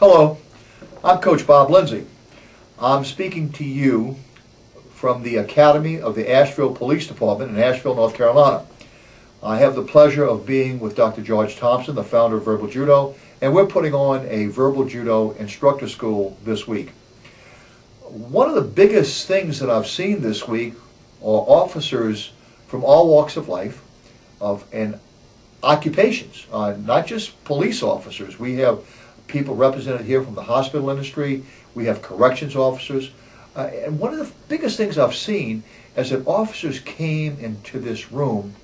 Hello, I'm Coach Bob Lindsey. I'm speaking to you from the Academy of the Asheville Police Department in Asheville, North Carolina. I have the pleasure of being with Dr. George Thompson, the founder of Verbal Judo, and we're putting on a Verbal Judo instructor school this week. One of the biggest things that I've seen this week are officers from all walks of life and occupations, not just police officers. We have people represented here from the hospital industry. We have corrections officers. And one of the biggest things I've seen is that officers came into this room,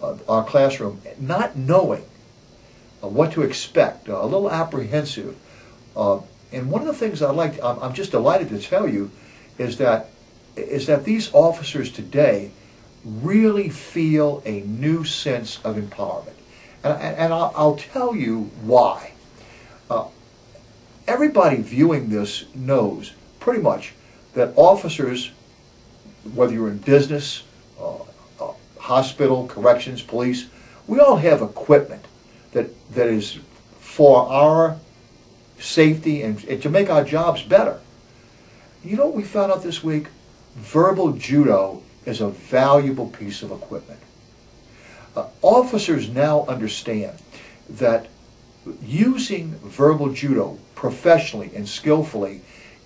our classroom, not knowing what to expect, a little apprehensive. And one of the things I'm just delighted to tell you is that these officers today really feel a new sense of empowerment. And I'll tell you why. Everybody viewing this knows pretty much that officers, whether you're in business, hospital, corrections, police, we all have equipment that is for our safety and to make our jobs better. You know what we found out this week? Verbal Judo is a valuable piece of equipment. Officers now understand that using Verbal Judo professionally and skillfully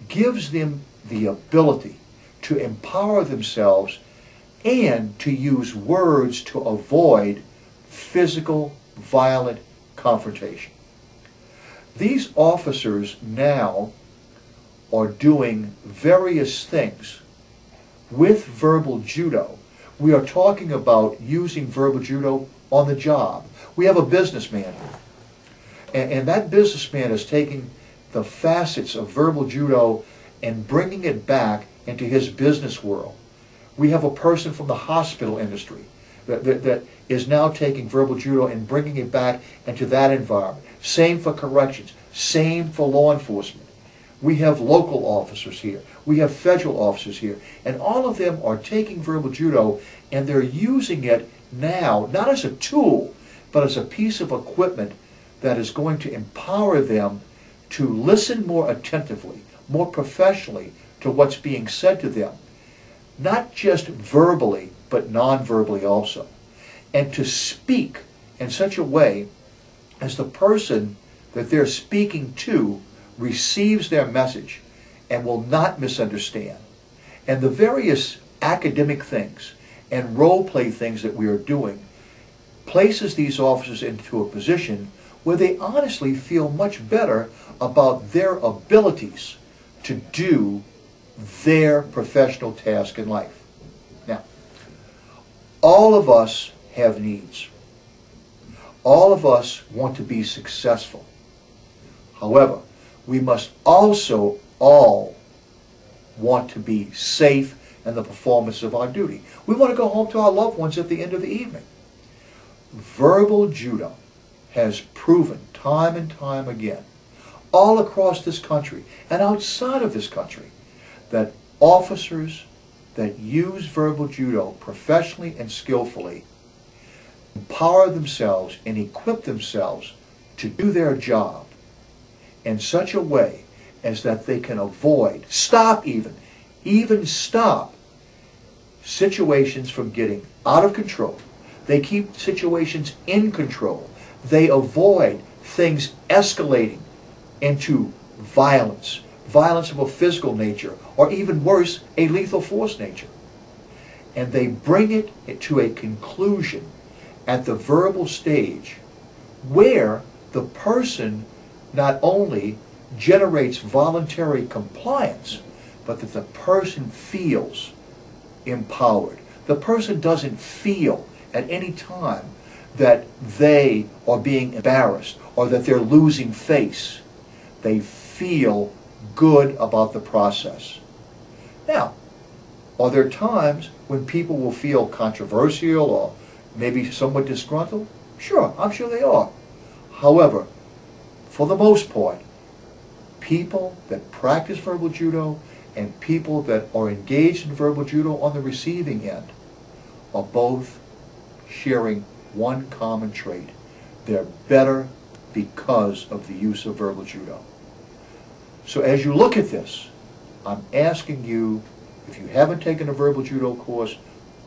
gives them the ability to empower themselves and to use words to avoid physical, violent confrontation. These officers now are doing various things with Verbal Judo. We are talking about using Verbal Judo on the job. We have a businessman, and that businessman is taking the facets of Verbal Judo and bringing it back into his business world. We have a person from the hospital industry that is now taking Verbal Judo and bringing it back into that environment. Same for corrections, same for law enforcement. We have local officers here. We have federal officers here. And all of them are taking Verbal Judo and they're using it now, not as a tool, but as a piece of equipment that is going to empower them to listen more attentively, more professionally to what's being said to them. Not just verbally, but non-verbally also. And to speak in such a way as the person that they're speaking to receives their message and will not misunderstand. And the various academic things and role play things that we are doing places these officers into a position where they honestly feel much better about their abilities to do their professional task in life. Now, all of us have needs. All of us want to be successful. However, we must also all want to be safe in the performance of our duty. We want to go home to our loved ones at the end of the evening. Verbal Judo has proven time and time again, all across this country and outside of this country, that officers that use Verbal Judo professionally and skillfully empower themselves and equip themselves to do their job in such a way as that they can avoid, even stop situations from getting out of control. They keep situations in control. They avoid things escalating into violence of a physical nature, or even worse, a lethal force nature. And they bring it to a conclusion at the verbal stage where the person not only generates voluntary compliance, but that the person feels empowered. The person doesn't feel at any time that they are being embarrassed or that they're losing face. They feel good about the process. Now, are there times when people will feel controversial or maybe somewhat disgruntled? Sure, I'm sure they are. However, for the most part, people that practice Verbal Judo and people that are engaged in Verbal Judo on the receiving end are both sharing one common trait. They're better because of the use of verbal judo. So as you look at this, I'm asking you, if you haven't taken a verbal judo course,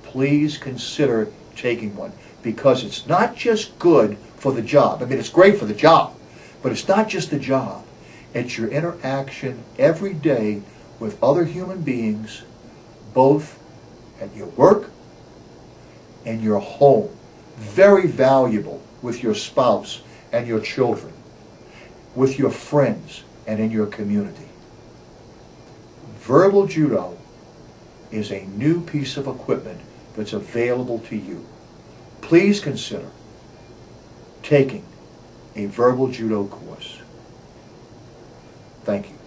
please consider taking one, because it's not just good for the job. I mean, it's great for the job, but it's not just the job. It's your interaction every day with other human beings, both at your work and your home. Very valuable with your spouse and your children, with your friends and in your community. Verbal judo is a new piece of equipment that's available to you. Please consider taking a verbal judo course. Thank you.